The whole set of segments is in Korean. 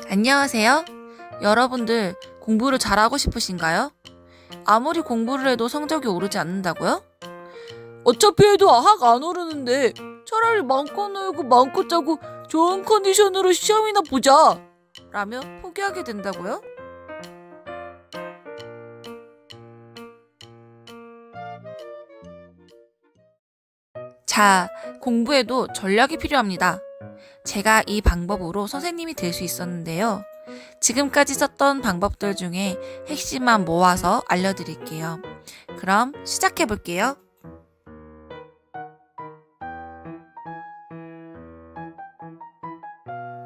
안녕하세요. 여러분들 공부를 잘하고 싶으신가요? 아무리 공부를 해도 성적이 오르지 않는다고요? 어차피 해도 학 안 오르는데 차라리 마음껏 놀고 마음껏 자고 좋은 컨디션으로 시험이나 보자 라며 포기하게 된다고요? 자, 공부에도 전략이 필요합니다. 제가 이 방법으로 선생님이 될 수 있었는데요. 지금까지 썼던 방법들 중에 핵심만 모아서 알려드릴게요. 그럼 시작해 볼게요.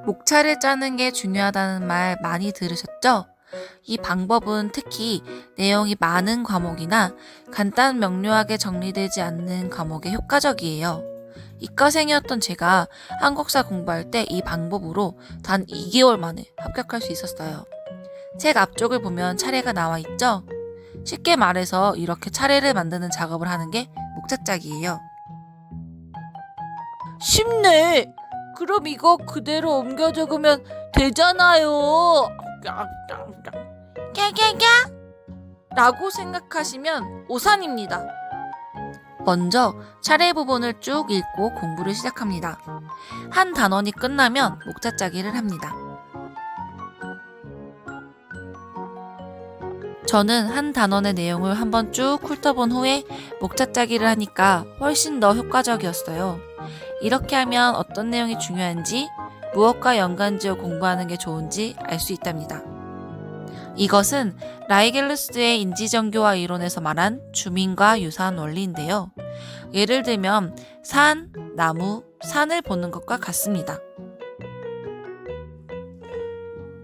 목차를 짜는 게 중요하다는 말 많이 들으셨죠? 이 방법은 특히 내용이 많은 과목이나 간단 명료하게 정리되지 않는 과목에 효과적이에요. 이과생이었던 제가 한국사 공부할 때 이 방법으로 단 2개월 만에 합격할 수 있었어요. 책 앞쪽을 보면 차례가 나와 있죠? 쉽게 말해서 이렇게 차례를 만드는 작업을 하는 게 목차짝이에요. 쉽네. 그럼 이거 그대로 옮겨 적으면 되잖아요. 깨깨깨 라고 생각하시면 오산입니다. 먼저 차례 부분을 쭉 읽고 공부를 시작합니다. 한 단원이 끝나면 목차짜기를 합니다. 저는 한 단원의 내용을 한번 쭉 훑어본 후에 목차짜기를 하니까 훨씬 더 효과적이었어요. 이렇게 하면 어떤 내용이 중요한지, 무엇과 연관지어 공부하는 게 좋은지 알 수 있답니다. 이것은 라이겔루스의 인지정교화 이론에서 말한 주민과 유사한 원리인데요. 예를 들면 산, 나무, 산을 보는 것과 같습니다.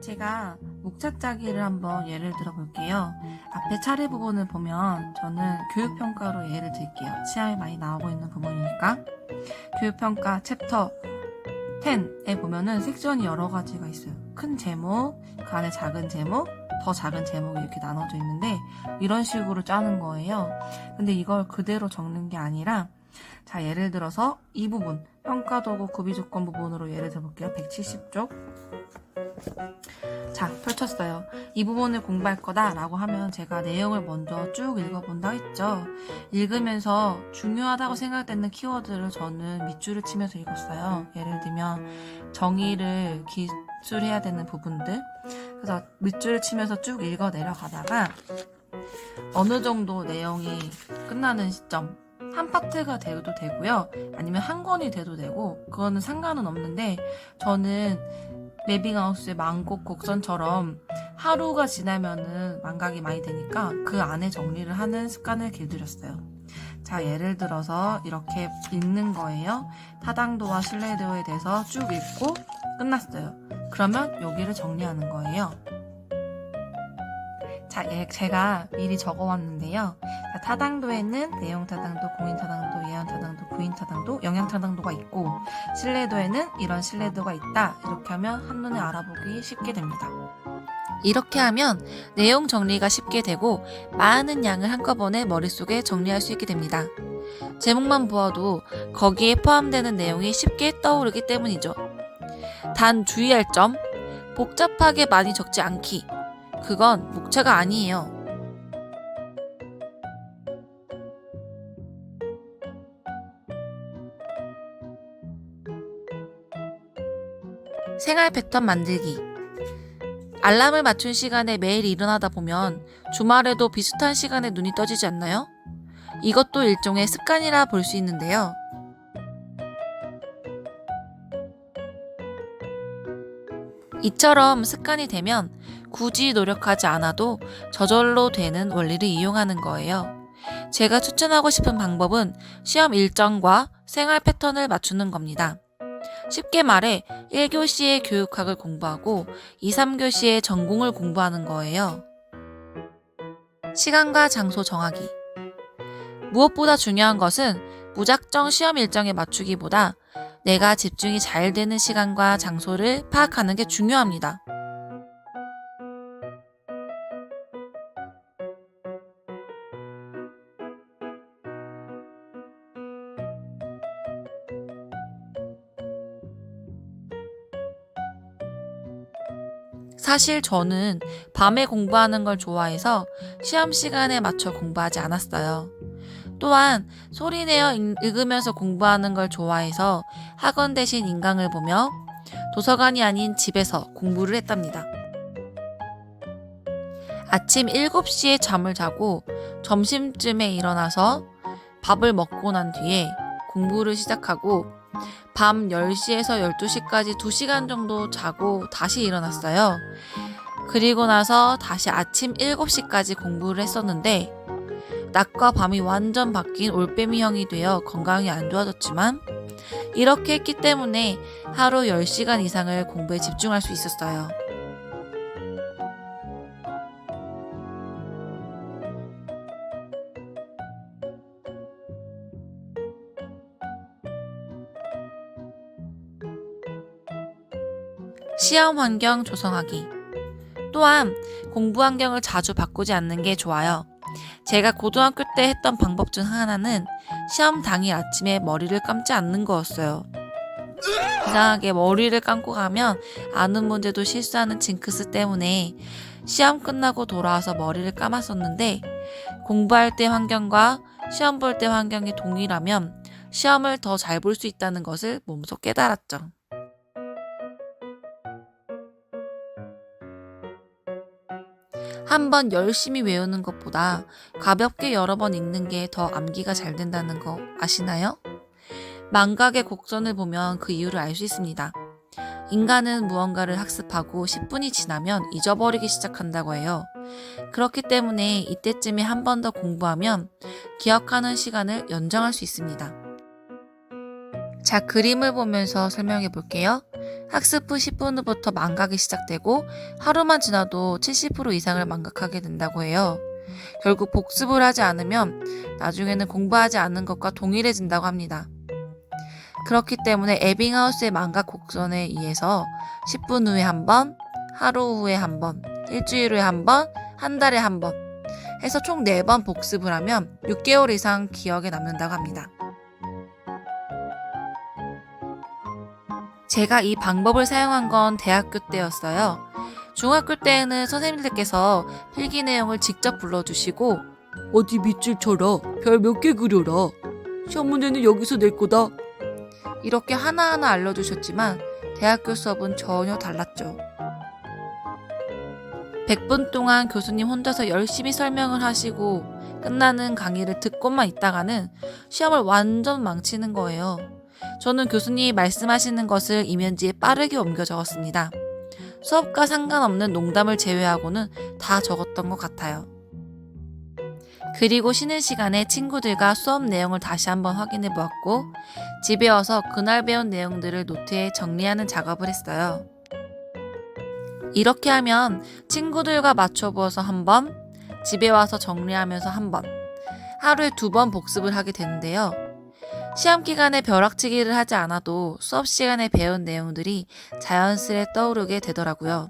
제가 목차짜기를 한번 예를 들어 볼게요. 앞에 차례 부분을 보면 저는 교육평가로 예를 들게요. 시험에 많이 나오고 있는 부분이니까. 교육평가 챕터 10에 보면은 섹션이 여러 가지가 있어요. 큰 제목, 그 안에 작은 제목, 더 작은 제목이 이렇게 나눠져 있는데 이런 식으로 짜는 거예요. 근데 이걸 그대로 적는 게 아니라 자, 예를 들어서 이 부분 평가도구 구비조건 부분으로 예를 들어볼게요. 170쪽 자, 펼쳤어요. 이 부분을 공부할 거다 라고 하면 제가 내용을 먼저 쭉 읽어본다 했죠. 읽으면서 중요하다고 생각되는 키워드를 저는 밑줄을 치면서 읽었어요. 예를 들면 정의를 기술해야 되는 부분들. 그래서 밑줄을 치면서 쭉 읽어 내려가다가 어느 정도 내용이 끝나는 시점 한 파트가 돼도 되고요. 아니면 한 권이 돼도 되고 그거는 상관은 없는데 저는 메빙하우스의 만곡 곡선처럼 하루가 지나면은 망각이 많이 되니까 그 안에 정리를 하는 습관을 길들였어요. 자, 예를 들어서 이렇게 읽는 거예요. 타당도와 신뢰도에 대해서 쭉 읽고 끝났어요. 그러면 여기를 정리하는 거예요. 자, 제가 미리 적어왔는데요. 자, 타당도에는 내용 타당도, 공인 타당도, 예언 타당도, 구인 타당도, 영향 타당도가 있고 신뢰도에는 이런 신뢰도가 있다. 이렇게 하면 한눈에 알아보기 쉽게 됩니다. 이렇게 하면 내용 정리가 쉽게 되고 많은 양을 한꺼번에 머릿속에 정리할 수 있게 됩니다. 제목만 보아도 거기에 포함되는 내용이 쉽게 떠오르기 때문이죠. 단 주의할 점, 복잡하게 많이 적지 않기. 그건 목차가 아니에요. 생활 패턴 만들기. 알람을 맞춘 시간에 매일 일어나다 보면 주말에도 비슷한 시간에 눈이 떠지지 않나요? 이것도 일종의 습관이라 볼 수 있는데요. 이처럼 습관이 되면 굳이 노력하지 않아도 저절로 되는 원리를 이용하는 거예요. 제가 추천하고 싶은 방법은 시험 일정과 생활 패턴을 맞추는 겁니다. 쉽게 말해 1교시에 교육학을 공부하고 2, 3교시에 전공을 공부하는 거예요. 시간과 장소 정하기. 무엇보다 중요한 것은 무작정 시험 일정에 맞추기보다 내가 집중이 잘 되는 시간과 장소를 파악하는 게 중요합니다. 사실 저는 밤에 공부하는 걸 좋아해서 시험 시간에 맞춰 공부하지 않았어요. 또한 소리내어 읽으면서 공부하는 걸 좋아해서 학원 대신 인강을 보며 도서관이 아닌 집에서 공부를 했답니다. 아침 7시에 잠을 자고 점심쯤에 일어나서 밥을 먹고 난 뒤에 공부를 시작하고 밤 10시에서 12시까지 2시간 정도 자고 다시 일어났어요. 그리고 나서 다시 아침 7시까지 공부를 했었는데 낮과 밤이 완전 바뀐 올빼미형이 되어 건강이 안 좋아졌지만 이렇게 했기 때문에 하루 10시간 이상을 공부에 집중할 수 있었어요. 시험 환경 조성하기. 또한 공부 환경을 자주 바꾸지 않는 게 좋아요. 제가 고등학교 때 했던 방법 중 하나는 시험 당일 아침에 머리를 감지 않는 거였어요. 이상하게 머리를 감고 가면 아는 문제도 실수하는 징크스 때문에 시험 끝나고 돌아와서 머리를 감았었는데 공부할 때 환경과 시험 볼 때 환경이 동일하면 시험을 더 잘 볼 수 있다는 것을 몸소 깨달았죠. 한 번 열심히 외우는 것보다 가볍게 여러 번 읽는 게 더 암기가 잘 된다는 거 아시나요? 망각의 곡선을 보면 그 이유를 알 수 있습니다. 인간은 무언가를 학습하고 10분이 지나면 잊어버리기 시작한다고 해요. 그렇기 때문에 이때쯤에 한 번 더 공부하면 기억하는 시간을 연장할 수 있습니다. 자, 그림을 보면서 설명해 볼게요. 학습 후 10분 후부터 망각이 시작되고 하루만 지나도 70% 이상을 망각하게 된다고 해요. 결국 복습을 하지 않으면 나중에는 공부하지 않은 것과 동일해진다고 합니다. 그렇기 때문에 에빙하우스의 망각 곡선에 의해서 10분 후에 한 번, 하루 후에 한 번, 일주일 후에 한 번, 한 달에 한 번 해서 총 4번 복습을 하면 6개월 이상 기억에 남는다고 합니다. 제가 이 방법을 사용한 건 대학교 때였어요. 중학교 때에는 선생님들께서 필기 내용을 직접 불러주시고 어디 밑줄 쳐라, 별 몇 개 그려라, 시험 문제는 여기서 낼 거다, 이렇게 하나하나 알려주셨지만 대학교 수업은 전혀 달랐죠. 100분 동안 교수님 혼자서 열심히 설명을 하시고 끝나는 강의를 듣고만 있다가는 시험을 완전 망치는 거예요. 저는 교수님이 말씀하시는 것을 이면지에 빠르게 옮겨 적었습니다. 수업과 상관없는 농담을 제외하고는 다 적었던 것 같아요. 그리고 쉬는 시간에 친구들과 수업 내용을 다시 한번 확인해 보았고 집에 와서 그날 배운 내용들을 노트에 정리하는 작업을 했어요. 이렇게 하면 친구들과 맞춰보아서 한 번, 집에 와서 정리하면서 한 번, 하루에 2번 복습을 하게 되는데요. 시험 기간에 벼락치기를 하지 않아도 수업 시간에 배운 내용들이 자연스레 떠오르게 되더라고요.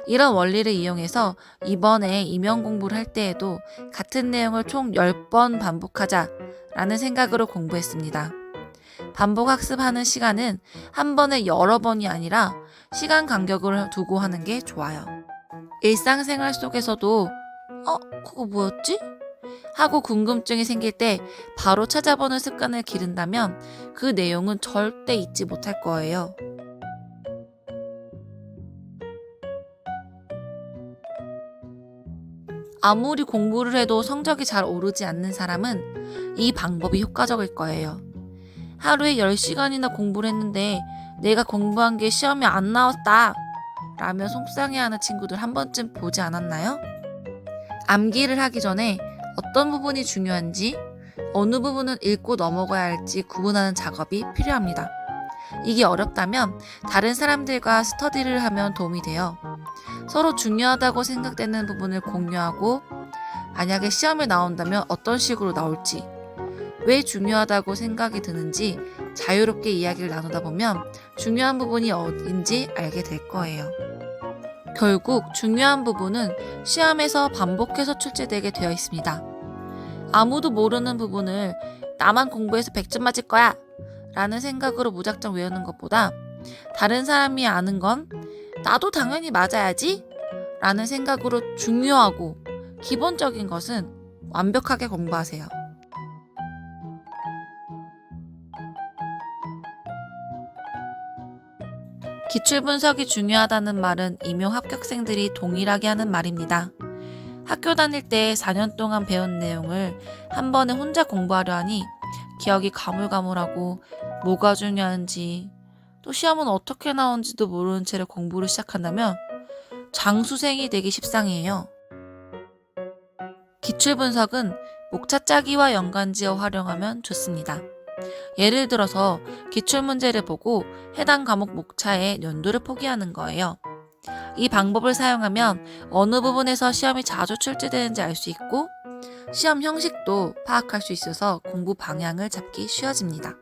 이런 원리를 이용해서 이번에 임용 공부를 할 때에도 같은 내용을 총 10번 반복하자라는 생각으로 공부했습니다. 반복 학습하는 시간은 한 번에 여러 번이 아니라 시간 간격을 두고 하는 게 좋아요. 일상생활 속에서도 그거 뭐였지? 하고 궁금증이 생길 때 바로 찾아보는 습관을 기른다면 그 내용은 절대 잊지 못할 거예요. 아무리 공부를 해도 성적이 잘 오르지 않는 사람은 이 방법이 효과적일 거예요. 하루에 10시간이나 공부를 했는데 내가 공부한 게 시험에 안 나왔다 라며 속상해하는 친구들 한 번쯤 보지 않았나요? 암기를 하기 전에 어떤 부분이 중요한지, 어느 부분은 읽고 넘어가야 할지 구분하는 작업이 필요합니다. 이게 어렵다면 다른 사람들과 스터디를 하면 도움이 돼요. 서로 중요하다고 생각되는 부분을 공유하고 만약에 시험에 나온다면 어떤 식으로 나올지, 왜 중요하다고 생각이 드는지 자유롭게 이야기를 나누다 보면 중요한 부분이 어딘지 알게 될 거예요. 결국 중요한 부분은 시험에서 반복해서 출제되게 되어 있습니다. 아무도 모르는 부분을 나만 공부해서 100점 맞을 거야 라는 생각으로 무작정 외우는 것보다 다른 사람이 아는 건 나도 당연히 맞아야지 라는 생각으로 중요하고 기본적인 것은 완벽하게 공부하세요. 기출분석이 중요하다는 말은 임용 합격생들이 동일하게 하는 말입니다. 학교 다닐 때 4년 동안 배운 내용을 한 번에 혼자 공부하려 하니 기억이 가물가물하고 뭐가 중요한지 또 시험은 어떻게 나오는지도 모르는 채로 공부를 시작한다면 장수생이 되기 십상이에요. 기출분석은 목차 짜기와 연관지어 활용하면 좋습니다. 예를 들어서 기출문제를 보고 해당 과목 목차에 연도를 포기하는 거예요. 이 방법을 사용하면 어느 부분에서 시험이 자주 출제되는지 알 수 있고 시험 형식도 파악할 수 있어서 공부 방향을 잡기 쉬워집니다.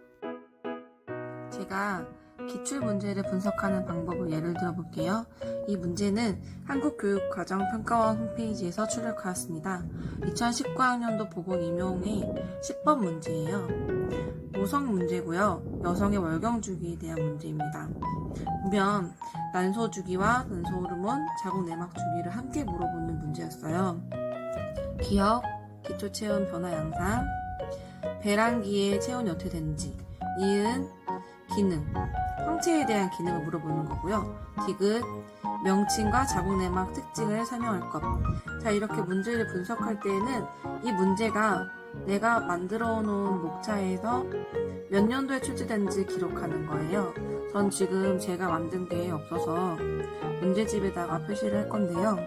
제가 기출문제를 분석하는 방법을 예를 들어볼게요. 이 문제는 한국교육과정평가원 홈페이지에서 출력하였습니다. 2019학년도 보건 임용의 10번 문제예요. 모성 문제고요. 여성의 월경 주기에 대한 문제입니다. 보면 난소 주기와 난소 호르몬, 자궁 내막 주기를 함께 물어보는 문제였어요. 기억, 기초 체온 변화 양상, 배란기의 체온이 어떻게 되는지, 이은, 기능, 성체에 대한 기능을 물어보는 거고요. 디귿, 명칭과 자궁 내막 특징을 설명할 것. 자, 이렇게 문제를 분석할 때에는 이 문제가 내가 만들어 놓은 목차에서 몇 년도에 출제된지 기록하는 거예요. 전 지금 제가 만든 게 없어서 문제집에다가 표시를 할 건데요.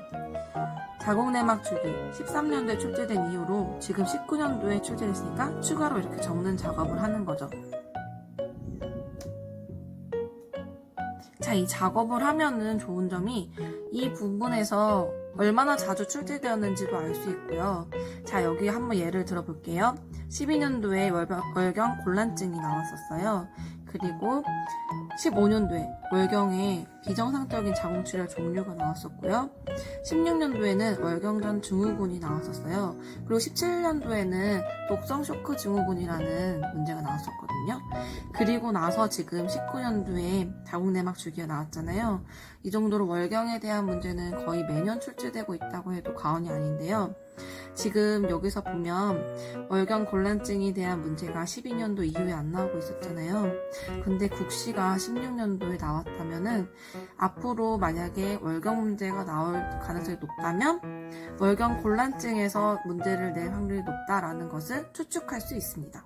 자궁내막 주기 13년도에 출제된 이후로 지금 19년도에 출제됐으니까 추가로 이렇게 적는 작업을 하는 거죠. 자, 이 작업을 하면은 좋은 점이 이 부분에서 얼마나 자주 출제되었는지도 알 수 있고요. 자, 여기 한번 예를 들어볼게요. 12년도에 월경 곤란증이 나왔었어요. 그리고 15년도에 월경에 비정상적인 자궁출혈 종류가 나왔었고요. 16년도에는 월경 전 증후군이 나왔었어요. 그리고 17년도에는 독성 쇼크 증후군이라는 문제가 나왔었거든요. 그리고 나서 지금 19년도에 자궁내막 주기가 나왔잖아요. 이 정도로 월경에 대한 문제는 거의 매년 출제되고 있다고 해도 과언이 아닌데요. 지금 여기서 보면 월경 곤란증에 대한 문제가 12년도 이후에 안 나오고 있었잖아요. 근데 국시가 16년도에 나왔다면은 앞으로 만약에 월경 문제가 나올 가능성이 높다면 월경 곤란증에서 문제를 낼 확률이 높다라는 것을 추측할 수 있습니다.